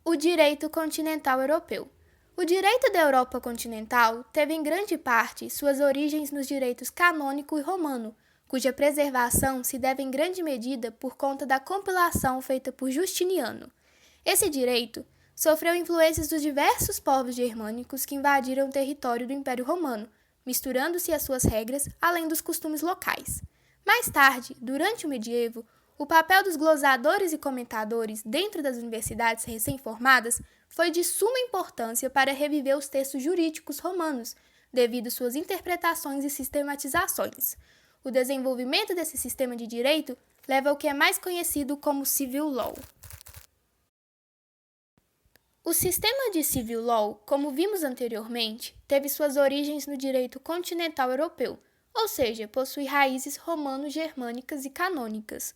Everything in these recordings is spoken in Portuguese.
O direito continental europeu. O direito da Europa continental teve em grande parte suas origens nos direitos canônico e romano, cuja preservação se deve em grande medida por conta da compilação feita por Justiniano. Esse direito sofreu influências dos diversos povos germânicos que invadiram o território do Império Romano, misturando-se às suas regras, além dos costumes locais. Mais tarde, durante o medievo, o papel dos glosadores e comentadores dentro das universidades recém-formadas foi de suma importância para reviver os textos jurídicos romanos, devido suas interpretações e sistematizações. O desenvolvimento desse sistema de direito leva ao que é mais conhecido como Civil Law. O sistema de Civil Law, como vimos anteriormente, teve suas origens no direito continental europeu, ou seja, possui raízes romano-germânicas e canônicas.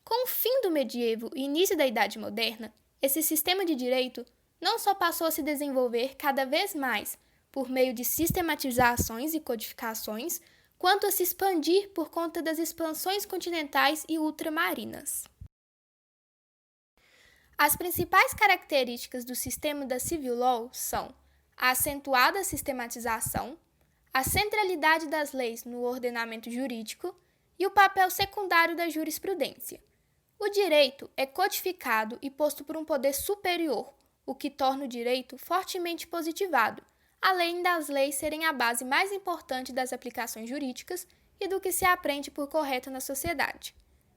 Com o fim do medievo e início da Idade Moderna, esse sistema de direito não só passou a se desenvolver cada vez mais por meio de sistematizações e codificações, quanto a se expandir por conta das expansões continentais e ultramarinas. As principais características do sistema da Civil Law são a acentuada sistematização, a centralidade das leis no ordenamento jurídico e o papel secundário da jurisprudência. O direito é codificado e posto por um poder superior, o que torna o direito fortemente positivado, além das leis serem a base mais importante das aplicações jurídicas e do que se aprende por correto na sociedade.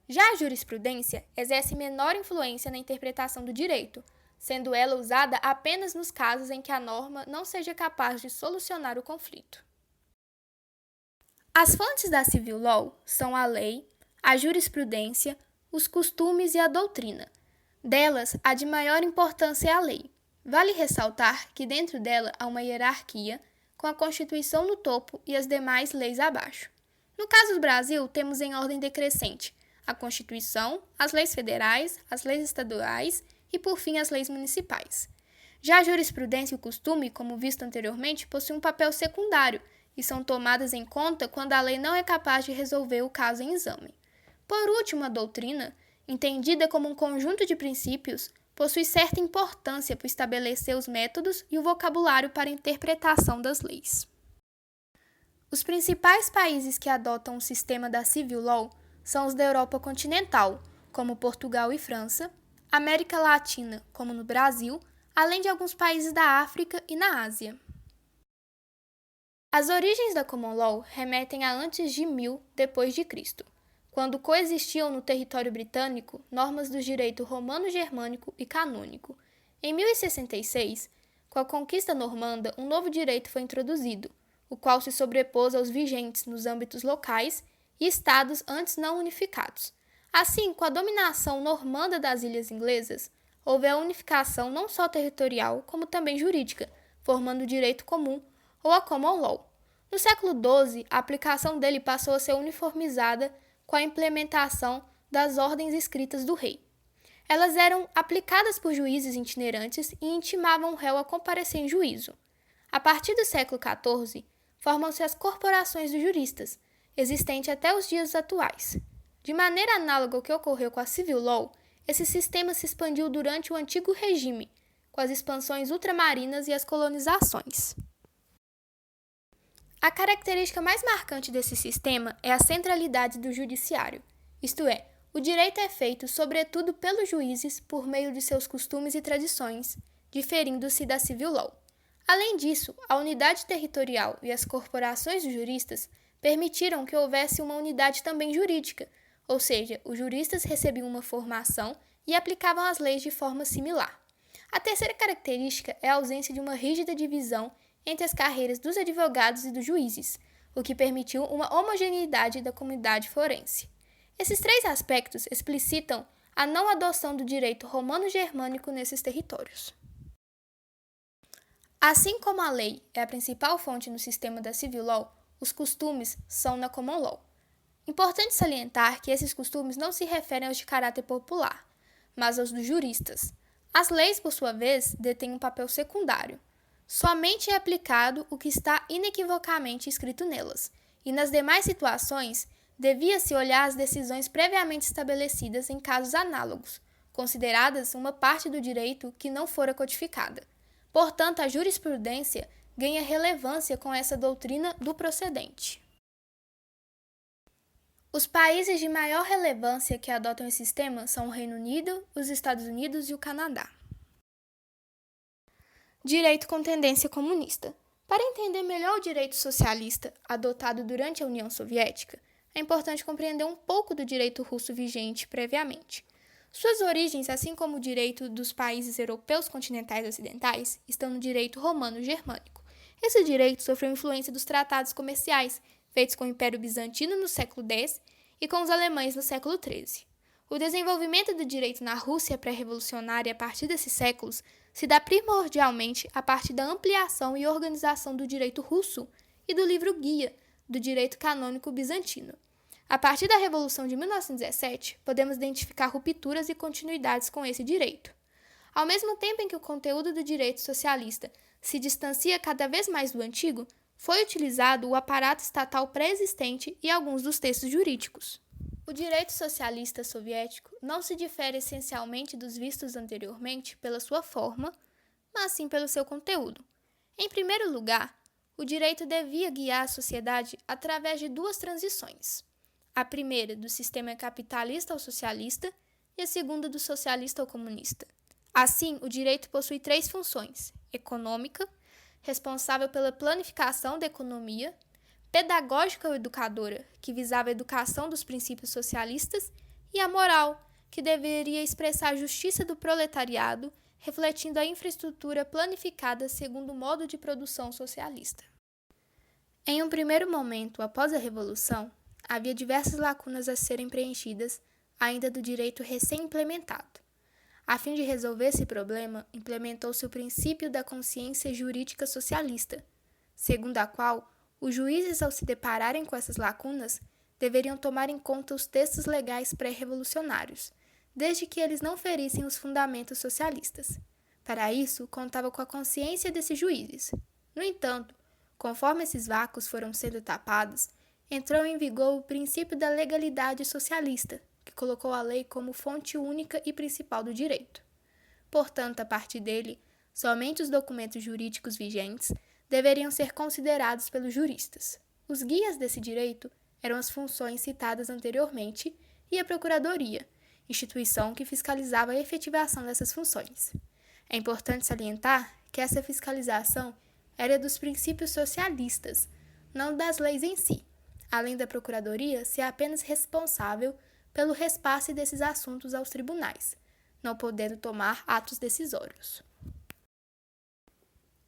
Já a jurisprudência exerce menor influência na interpretação do direito, sendo ela usada apenas nos casos em que a norma não seja capaz de solucionar o conflito. As fontes da Civil Law são a lei, a jurisprudência, os costumes e a doutrina. Delas, a de maior importância é a lei. Vale ressaltar que dentro dela há uma hierarquia, com a Constituição no topo e as demais leis abaixo. No caso do Brasil, temos em ordem decrescente a Constituição, as leis federais, as leis estaduais e, por fim, as leis municipais. Já a jurisprudência e o costume, como visto anteriormente, possuem um papel secundário e são tomadas em conta quando a lei não é capaz de resolver o caso em exame. Por último, a doutrina, entendida como um conjunto de princípios, possui certa importância por estabelecer os métodos e o vocabulário para a interpretação das leis. Os principais países que adotam o sistema da Civil Law são os da Europa continental, como Portugal e França, América Latina, como no Brasil, além de alguns países da África e na Ásia. As origens da Common Law remetem a antes de 1000 d.C., quando coexistiam no território britânico normas do direito romano-germânico e canônico. Em 1066, com a conquista normanda, um novo direito foi introduzido, o qual se sobrepôs aos vigentes nos âmbitos locais e estados antes não unificados. Assim, com a dominação normanda das ilhas inglesas, houve a unificação não só territorial, como também jurídica, formando o direito comum, ou a Common Law. No século XII, a aplicação dele passou a ser uniformizada com a implementação das ordens escritas do rei. Elas eram aplicadas por juízes itinerantes e intimavam o réu a comparecer em juízo. A partir do século XIV, formam-se as corporações de juristas, existente até os dias atuais. De maneira análoga ao que ocorreu com a Civil Law, esse sistema se expandiu durante o antigo regime, com as expansões ultramarinas e as colonizações. A característica mais marcante desse sistema é a centralidade do judiciário, isto é, o direito é feito sobretudo pelos juízes por meio de seus costumes e tradições, diferindo-se da Civil Law. Além disso, a unidade territorial e as corporações de juristas permitiram que houvesse uma unidade também jurídica, ou seja, os juristas recebiam uma formação e aplicavam as leis de forma similar. A terceira característica é a ausência de uma rígida divisão entre as carreiras dos advogados e dos juízes, o que permitiu uma homogeneidade da comunidade forense. Esses três aspectos explicitam a não adoção do direito romano-germânico nesses territórios. Assim como a lei é a principal fonte no sistema da Civil Law, os costumes são na Common Law. Importante salientar que esses costumes não se referem aos de caráter popular, mas aos dos juristas. As leis, por sua vez, detêm um papel secundário. Somente é aplicado o que está inequivocamente escrito nelas, e nas demais situações, devia-se olhar as decisões previamente estabelecidas em casos análogos, consideradas uma parte do direito que não fora codificada. Portanto, a jurisprudência ganha relevância com essa doutrina do procedente. Os países de maior relevância que adotam esse sistema são o Reino Unido, os Estados Unidos e o Canadá. Direito com tendência comunista. Para entender melhor o direito socialista adotado durante a União Soviética, é importante compreender um pouco do direito russo vigente previamente. Suas origens, assim como o direito dos países europeus continentais ocidentais, estão no direito romano-germânico. Esse direito sofreu influência dos tratados comerciais, feitos com o Império Bizantino no século X e com os alemães no século XIII. O desenvolvimento do direito na Rússia pré-revolucionária a partir desses séculos se dá primordialmente a partir da ampliação e organização do direito russo e do livro-guia do direito canônico bizantino. A partir da Revolução de 1917, podemos identificar rupturas e continuidades com esse direito. Ao mesmo tempo em que o conteúdo do direito socialista se distancia cada vez mais do antigo, foi utilizado o aparato estatal pré-existente e alguns dos textos jurídicos. O direito socialista soviético não se difere essencialmente dos vistos anteriormente pela sua forma, mas sim pelo seu conteúdo. Em primeiro lugar, o direito devia guiar a sociedade através de duas transições. A primeira do sistema capitalista ao socialista e a segunda do socialista ao comunista. Assim, o direito possui três funções: econômica, responsável pela planificação da economia, pedagógica ou educadora, que visava a educação dos princípios socialistas, e a moral, que deveria expressar a justiça do proletariado, refletindo a infraestrutura planificada segundo o modo de produção socialista. Em um primeiro momento, após a Revolução, havia diversas lacunas a serem preenchidas, ainda do direito recém-implementado. A fim de resolver esse problema, implementou-se o princípio da consciência jurídica socialista, segundo a qual os juízes, ao se depararem com essas lacunas, deveriam tomar em conta os textos legais pré-revolucionários, desde que eles não ferissem os fundamentos socialistas. Para isso, contava com a consciência desses juízes. No entanto, conforme esses vácuos foram sendo tapados, entrou em vigor o princípio da legalidade socialista, que colocou a lei como fonte única e principal do direito. Portanto, a partir dele, somente os documentos jurídicos vigentes deveriam ser considerados pelos juristas. Os guias desse direito eram as funções citadas anteriormente e a Procuradoria, instituição que fiscalizava a efetivação dessas funções. É importante salientar que essa fiscalização era dos princípios socialistas, não das leis em si, além da Procuradoria ser apenas responsável pelo repasse desses assuntos aos tribunais, não podendo tomar atos decisórios.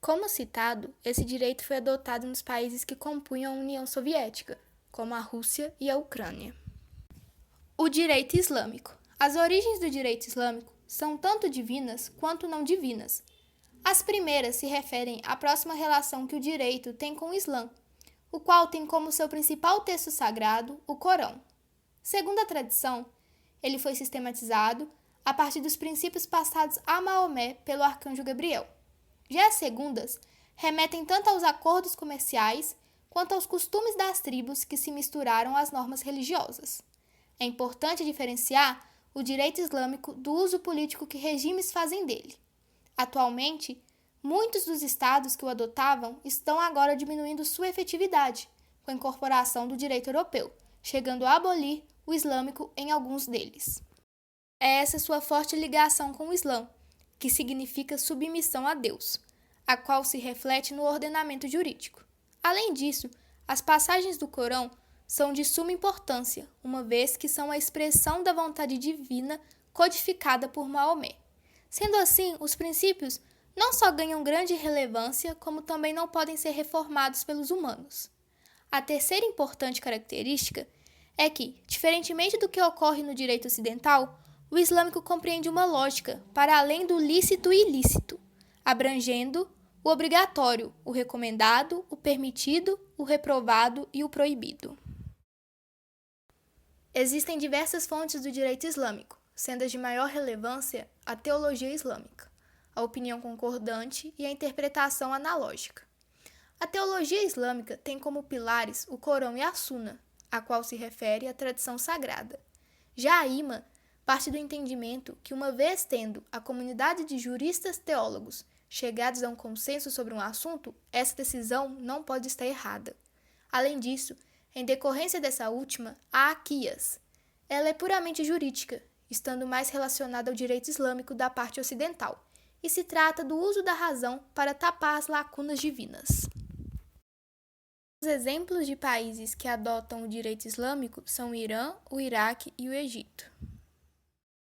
Como citado, esse direito foi adotado nos países que compunham a União Soviética, como a Rússia e a Ucrânia. O direito islâmico. As origens do direito islâmico são tanto divinas quanto não divinas. As primeiras se referem à próxima relação que o direito tem com o Islã, o qual tem como seu principal texto sagrado o Corão. Segundo a tradição, ele foi sistematizado a partir dos princípios passados a Maomé pelo arcanjo Gabriel. Já as segundas remetem tanto aos acordos comerciais quanto aos costumes das tribos que se misturaram às normas religiosas. É importante diferenciar o direito islâmico do uso político que regimes fazem dele. Atualmente, muitos dos estados que o adotavam estão agora diminuindo sua efetividade, com a incorporação do direito europeu, chegando a abolir o islâmico em alguns deles. É essa sua forte ligação com o Islã, que significa submissão a Deus, a qual se reflete no ordenamento jurídico. Além disso, as passagens do Corão são de suma importância, uma vez que são a expressão da vontade divina codificada por Maomé. Sendo assim, os princípios não só ganham grande relevância, como também não podem ser reformados pelos humanos. A terceira importante característica é que, diferentemente do que ocorre no direito ocidental, o islâmico compreende uma lógica para além do lícito e ilícito, abrangendo o obrigatório, o recomendado, o permitido, o reprovado e o proibido. Existem diversas fontes do direito islâmico, sendo as de maior relevância a teologia islâmica, a opinião concordante e a interpretação analógica. A teologia islâmica tem como pilares o Corão e a Suna, a qual se refere à tradição sagrada. Já a Imã parte do entendimento que, uma vez tendo a comunidade de juristas teólogos chegados a um consenso sobre um assunto, essa decisão não pode estar errada. Além disso, em decorrência dessa última, há a quias. Ela é puramente jurídica, estando mais relacionada ao direito islâmico da parte ocidental, e se trata do uso da razão para tapar as lacunas divinas. Os exemplos de países que adotam o direito islâmico são o Irã, o Iraque e o Egito.